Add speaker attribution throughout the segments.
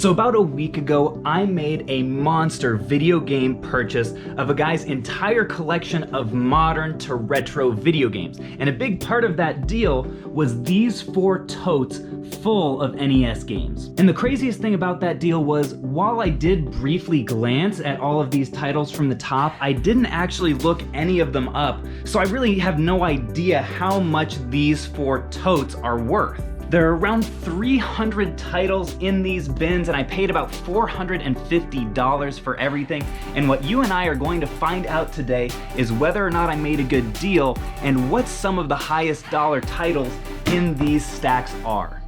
Speaker 1: So about a week ago, I made a monster video game purchase of a guy's entire collection of modern to retro video games. And a big part of that deal was these 4 totes full of NES games. And the craziest thing about that deal was, while I did briefly glance at all of these titles from the top, I didn't actually look any of them up. So I really have no idea how much these 4 totes are worth. There are around 300 titles in these bins, and I paid about $450 for everything. And what you and I are going to find out today is whether or not I made a good deal and what some of the highest dollar titles in these stacks are.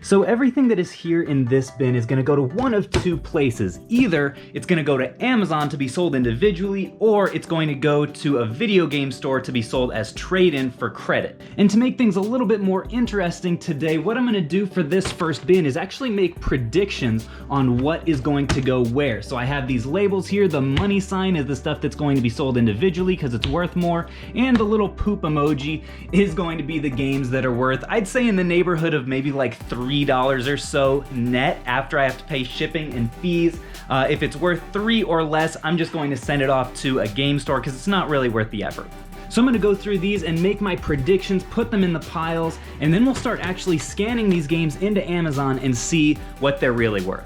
Speaker 1: So everything that is here in this bin is gonna go to one of 2 places. Either it's gonna go to Amazon to be sold individually, or it's going to go to a video game store to be sold as trade-in for credit. And to make things a little bit more interesting today, what I'm gonna do for this first bin is actually make predictions on what is going to go where. So I have these labels here. The money sign is the stuff that's going to be sold individually because it's worth more, and the little poop emoji is going to be the games that are worth, I'd say, in the neighborhood of maybe like $3 or so net after I have to pay shipping and fees. If it's worth 3 or less, I'm just going to send it off to a game store because it's not really worth the effort. So I'm gonna go through these and make my predictions, put them in the piles, and then we'll start actually scanning these games into Amazon and see what they're really worth.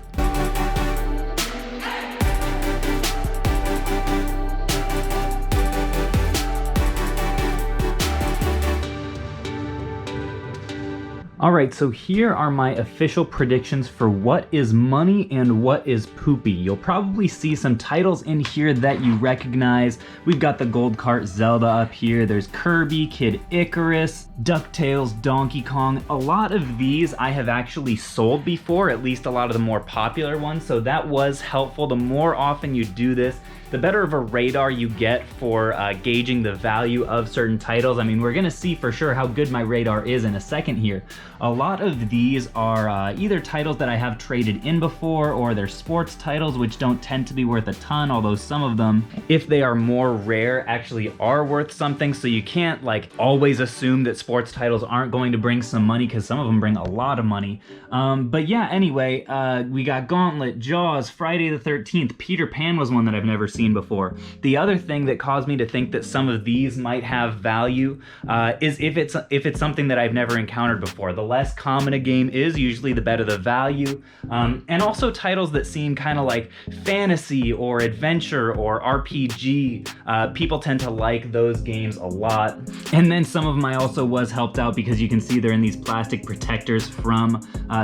Speaker 1: All right, so here are my official predictions for what is money and what is poopy. You'll probably see some titles in here that you recognize. We've got the Gold Cart Zelda up here. There's Kirby, Kid Icarus, DuckTales, Donkey Kong. A lot of these I have actually sold before, at least a lot of the more popular ones, so that was helpful. The more often you do this, the better of a radar you get for gauging the value of certain titles. I mean, we're gonna see for sure how good my radar is in a second here. A lot of these are either titles that I have traded in before, or they're sports titles, which don't tend to be worth a ton, although some of them, if they are more rare, actually are worth something. So you can't like always assume that sports titles aren't going to bring some money, because some of them bring a lot of money. But yeah, anyway, we got Gauntlet, Jaws, Friday the 13th, Peter Pan was one that I've never seen before. The other thing that caused me to think that some of these might have value is if it's something that I've never encountered before. The less common a game is, usually the better the value. And also titles that seem kind of like fantasy or adventure or RPG. People tend to like those games a lot. And then some of them I also was helped out because you can see they're in these plastic protectors from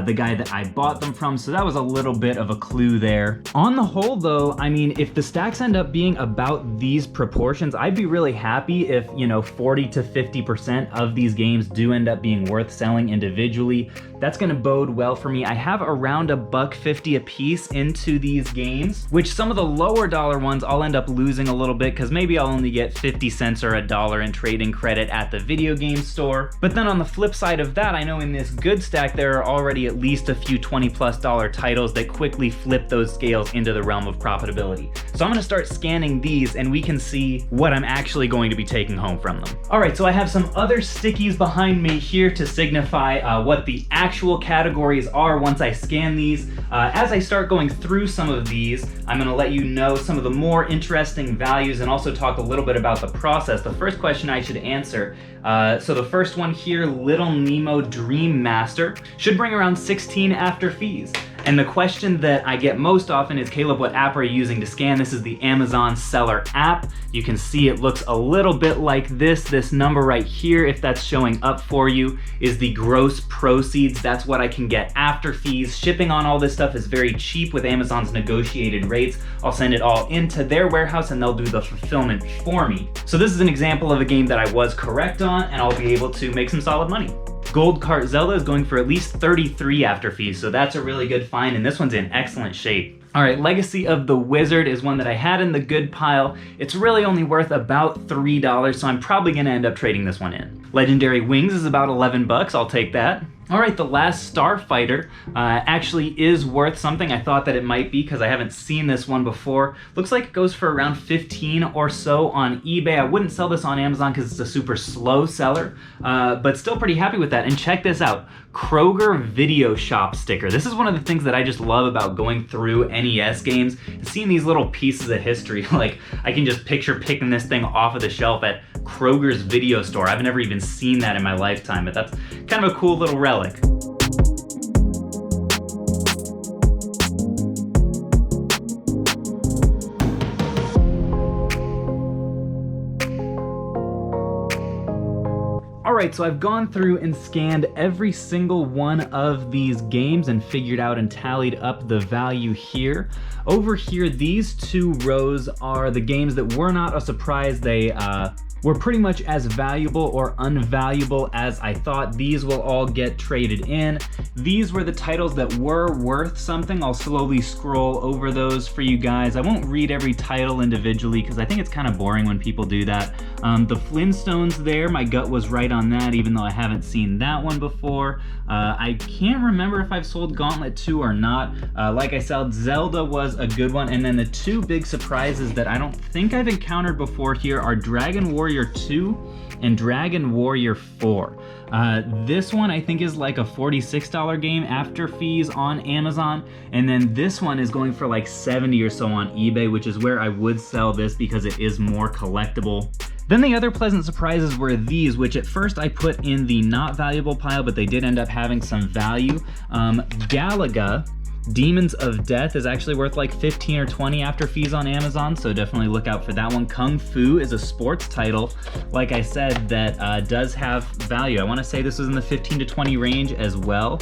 Speaker 1: the guy that I bought them from. So that was a little bit of a clue there. On the whole though, I mean, if the stacks end up being about these proportions, I'd be really happy if, you know, 40 to 50% of these games do end up being worth selling individually. That's gonna bode well for me. I have around $1.50 a piece into these games, which some of the lower dollar ones I'll end up losing a little bit because maybe I'll only get 50 cents or $1 in trading credit at the video game store. But then on the flip side of that, I know in this good stack there are already at least a few $20+ titles that quickly flip those scales into the realm of profitability. So I'm gonna start scanning these and we can see what I'm actually going to be taking home from them. All right, so I have some other stickies behind me here to signify what the actual categories are once I scan these. As I start going through some of these, I'm gonna let you know some of the more interesting values and also talk a little bit about the process. The first question I should answer, so the first one here, Little Nemo Dream Master, should bring around 16 after fees. And the question that I get most often is, Caleb, what app are you using to scan? This is the Amazon Seller app. You can see it looks a little bit like this. This number right here, if that's showing up for you, is the gross proceeds. That's what I can get after fees. Shipping on all this stuff is very cheap with Amazon's negotiated rates. I'll send it all into their warehouse and they'll do the fulfillment for me. So this is an example of a game that I was correct on, and I'll be able to make some solid money. Gold Cart Zelda is going for at least 33 after fees, so that's a really good find, and this one's in excellent shape. All right, Legacy of the Wizard is one that I had in the good pile. It's really only worth about $3, so I'm probably gonna end up trading this one in. Legendary Wings is about 11 bucks, I'll take that. All right, the last Starfighter actually is worth something. I thought that it might be because I haven't seen this one before. Looks like it goes for around 15 or so on eBay. I wouldn't sell this on Amazon because it's a super slow seller, but still pretty happy with that. And check this out, Kroger Video Shop sticker. This is one of the things that I just love about going through NES games, seeing these little pieces of history. Like, I can just picture picking this thing off of the shelf at Kroger's video store. I've never even seen that in my lifetime, but that's kind of a cool little relic. Alright, so I've gone through and scanned every single one of these games and figured out and tallied up the value here. Over here, these two rows are the games that were not a surprise. They were pretty much as valuable or unvaluable as I thought. These will all get traded in. These were the titles that were worth something. I'll slowly scroll over those for you guys. I won't read every title individually because I think it's kind of boring when people do that. The Flintstones there, my gut was right on that, even though I haven't seen that one before. I can't remember if I've sold Gauntlet 2 or not. Like I said, Zelda was a good one. And then the two big surprises that I don't think I've encountered before here are Dragon Warrior 2 and Dragon Warrior 4. This one I think is like a $46 game after fees on Amazon, and then this one is going for like 70 or so on eBay, which is where I would sell this because it is more collectible. Then the other pleasant surprises were these, which at first I put in the not valuable pile, but they did end up having some value. Galaga Demons of Death is actually worth like 15 or 20 after fees on Amazon, so definitely look out for that one. Kung Fu is a sports title, like I said, that does have value. I want to say this was in the 15 to 20 range as well.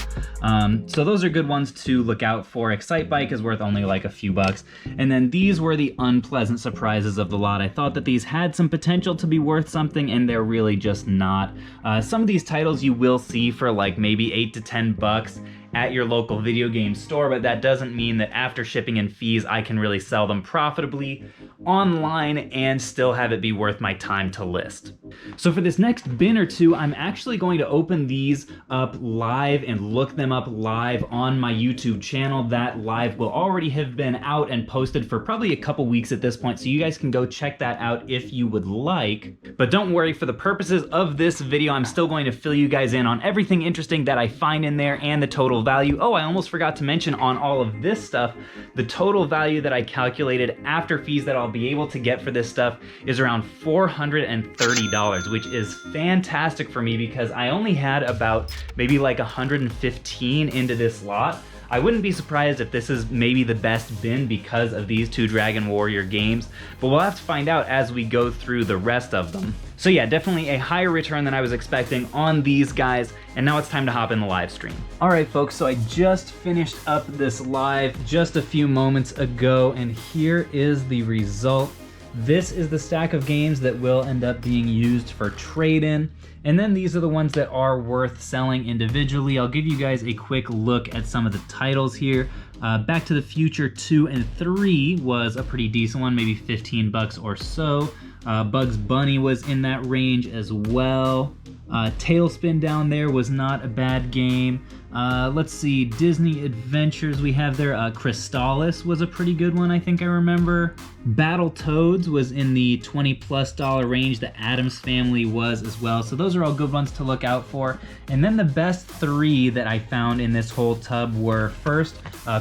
Speaker 1: So those are good ones to look out for. Excite Bike is worth only like a few bucks. And then these were the unpleasant surprises of the lot. I thought that these had some potential to be worth something, and they're really just not. Some of these titles you will see for like maybe 8 to 10 bucks at your local video game store, but that doesn't mean that after shipping and fees, I can really sell them profitably online and still have it be worth my time to list. So for this next bin or two, I'm actually going to open these up live and look them up live on my YouTube channel. That live will already have been out and posted for probably a couple weeks at this point, so you guys can go check that out if you would like. But don't worry, for the purposes of this video, I'm still going to fill you guys in on everything interesting that I find in there and the total value. Oh, I almost forgot to mention on all of this stuff, the total value that I calculated after fees that I'll be able to get for this stuff is around $430, which is fantastic for me because I only had about maybe like 115 into this lot. I wouldn't be surprised if this is maybe the best bin because of these two Dragon Warrior games, but we'll have to find out as we go through the rest of them. So yeah, definitely a higher return than I was expecting on these guys, and now it's time to hop in the live stream. All right, folks, so I just finished up this live just a few moments ago, and here is the result. This is the stack of games that will end up being used for trade-in. And then these are the ones that are worth selling individually. I'll give you guys a quick look at some of the titles here. Back to the Future 2 and 3 was a pretty decent one, maybe 15 bucks or so. Bugs Bunny was in that range as well. Tailspin down there was not a bad game. Let's see, Disney Adventures we have there. Crystallis was a pretty good one, I think I remember. Battletoads was in the $20+ range. The Addams Family was as well. So those are all good ones to look out for. And then the best three that I found in this whole tub were first,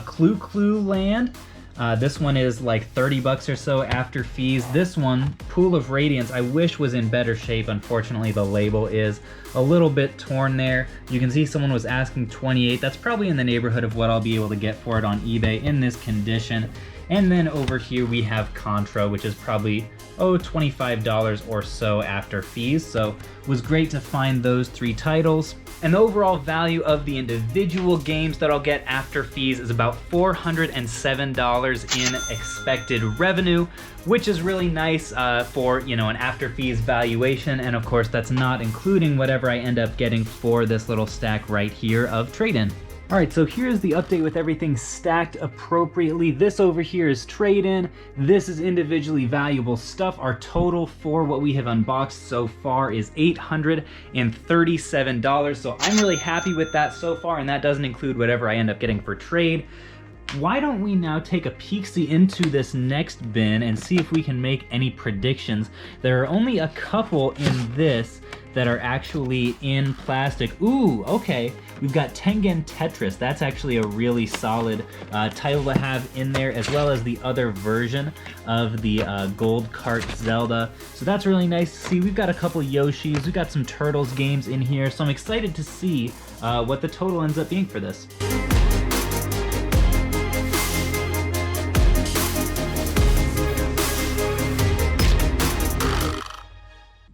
Speaker 1: Clue Clue Land. This one is like 30 bucks or so after fees. This one, Pool of Radiance, I wish was in better shape. Unfortunately, the label is a little bit torn there. You can see someone was asking 28. That's probably in the neighborhood of what I'll be able to get for it on eBay in this condition. And then over here we have Contra, which is probably, $25 or so after fees. So it was great to find those three titles. And the overall value of the individual games that I'll get after fees is about $407 in expected revenue, which is really nice for, an after fees valuation. And of course, that's not including whatever I end up getting for this little stack right here of trade-in. All right, so here's the update with everything stacked appropriately. This over here is trade-in. This is individually valuable stuff. Our total for what we have unboxed so far is $837. So I'm really happy with that so far, and that doesn't include whatever I end up getting for trade. Why don't we now take a peek-see into this next bin and see if we can make any predictions. There are only a couple in this that are actually in plastic. Ooh, okay. We've got Tengen Tetris. That's actually a really solid title to have in there, as well as the other version of the Gold Cart Zelda. So that's really nice to see. We've got a couple Yoshis. We've got some Turtles games in here. So I'm excited to see what the total ends up being for this.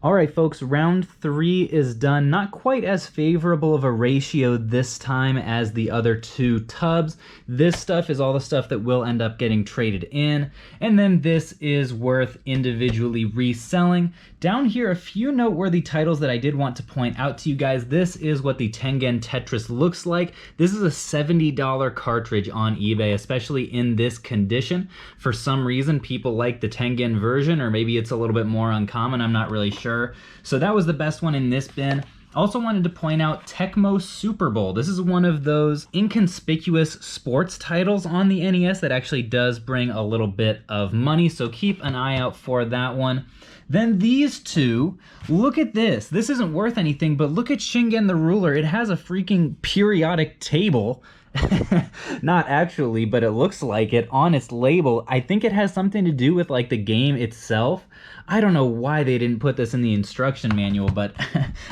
Speaker 1: All right, folks, round 3 is done. Not quite as favorable of a ratio this time as the other two tubs. This stuff is all the stuff that will end up getting traded in, and then this is worth individually reselling. Down here, a few noteworthy titles that I did want to point out to you guys. This is what the Tengen Tetris looks like. This is a $70 cartridge on eBay, especially in this condition. For some reason, people like the Tengen version, or maybe it's a little bit more uncommon, I'm not really sure. So that was the best one in this bin. Also wanted to point out Tecmo Super Bowl. This is one of those inconspicuous sports titles on the NES that actually does bring a little bit of money, so keep an eye out for that one. Then these two, look at this. This isn't worth anything, but look at Shingen the Ruler. It has a freaking periodic table. Not actually, but it looks like it on its label. I think it has something to do with like the game itself. I don't know why they didn't put this in the instruction manual, but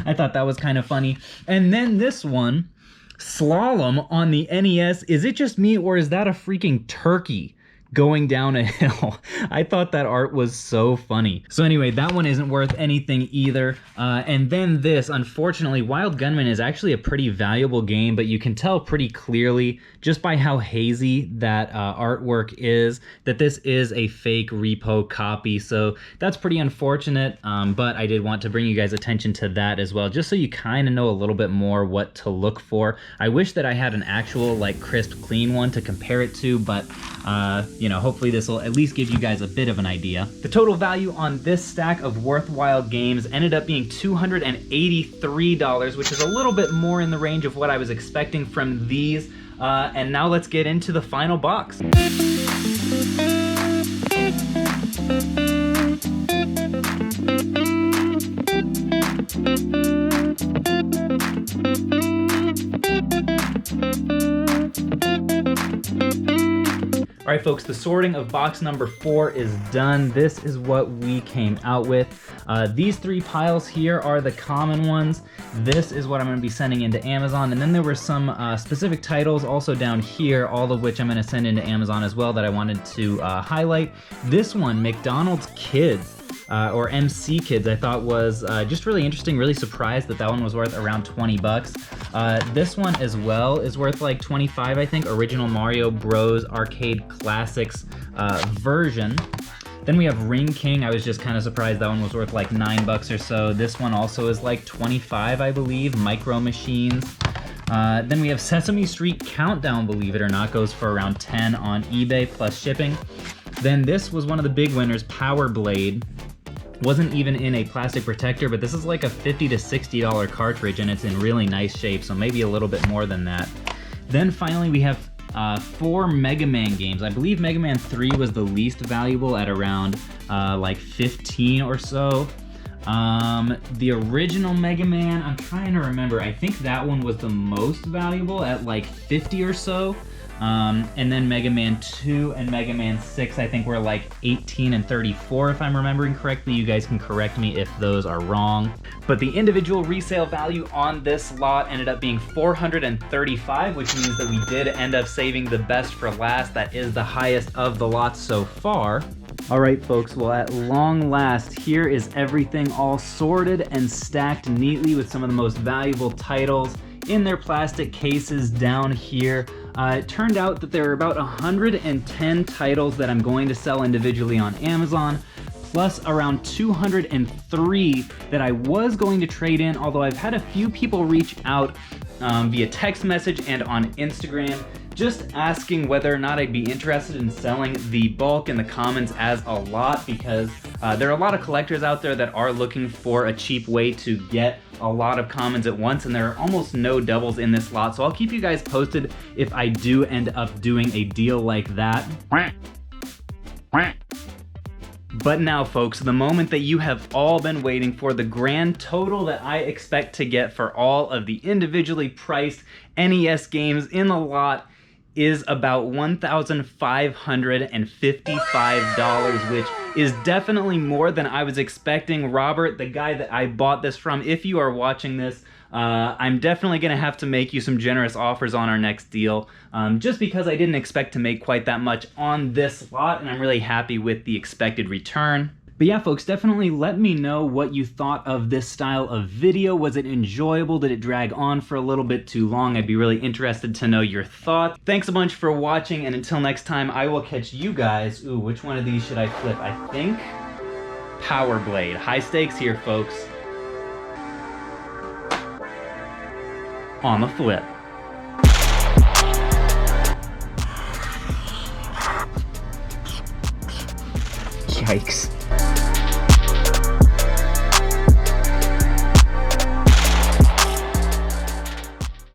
Speaker 1: I thought that was kind of funny. And then this one, Slalom on the NES. Is it just me, or is that a freaking turkey going down a hill? I thought that art was so funny. So anyway, that one isn't worth anything either. And then this, unfortunately, Wild Gunman is actually a pretty valuable game, but you can tell pretty clearly just by how hazy that artwork is that this is a fake repo copy. So that's pretty unfortunate, but I did want to bring you guys attention to that as well, just so you kind of know a little bit more what to look for. I wish that I had an actual like crisp, clean one to compare it to, but you know, hopefully this will at least give you guys a bit of an idea. The total value on this stack of worthwhile games ended up being $283, which is a little bit more in the range of what I was expecting from these. And now let's get into the final box. All right, folks, the sorting of box number 4 is done. This is what we came out with. These 3 piles here are the common ones. This is what I'm gonna be sending into Amazon. And then there were some specific titles also down here, all of which I'm gonna send into Amazon as well that I wanted to highlight. This one, McDonald's Kids, or MC Kids, I thought was just really interesting, really surprised that that one was worth around 20 bucks. This one as well is worth like 25, I think, Original Mario Bros. Arcade Classics version. Then we have Ring King. I was just kind of surprised that one was worth like 9 bucks or so. This one also is like 25, I believe, Micro Machines. Then we have Sesame Street Countdown, believe it or not, goes for around 10 on eBay plus shipping. Then this was one of the big winners, Power Blade. Wasn't even in a plastic protector, but this is like a $50 to $60 cartridge, and it's in really nice shape, so maybe a little bit more than that. Then finally we have 4 Mega Man games. I believe Mega Man 3 was the least valuable at around like 15 or so. The original Mega Man, I'm trying to remember, I think that one was the most valuable at like 50 or so. And then Mega Man 2 and Mega Man 6, I think were like 18 and 34, if I'm remembering correctly. You guys can correct me if those are wrong. But the individual resale value on this lot ended up being $435, which means that we did end up saving the best for last. That is the highest of the lots so far. All right, folks, well, at long last, here is everything all sorted and stacked neatly with some of the most valuable titles in their plastic cases down here. It turned out that there are about 110 titles that I'm going to sell individually on Amazon, plus around 203 that I was going to trade in, although I've had a few people reach out via text message and on Instagram, just asking whether or not I'd be interested in selling the bulk and the commons as a lot, because there are a lot of collectors out there that are looking for a cheap way to get a lot of commons at once, and there are almost no doubles in this lot, so I'll keep you guys posted if I do end up doing a deal like that. But now, folks, the moment that you have all been waiting for, the grand total that I expect to get for all of the individually priced NES games in the lot is about $1,555, which is definitely more than I was expecting. Robert, the guy that I bought this from, if you are watching this, I'm definitely gonna have to make you some generous offers on our next deal, just because I didn't expect to make quite that much on this lot, and I'm really happy with the expected return. But yeah, folks, definitely let me know what you thought of this style of video. Was it enjoyable? Did it drag on for a little bit too long? I'd be really interested to know your thoughts. Thanks a bunch for watching, and until next time, I will catch you guys. Ooh, which one of these should I flip? I think Power Blade. High stakes here, folks. On the flip. Yikes.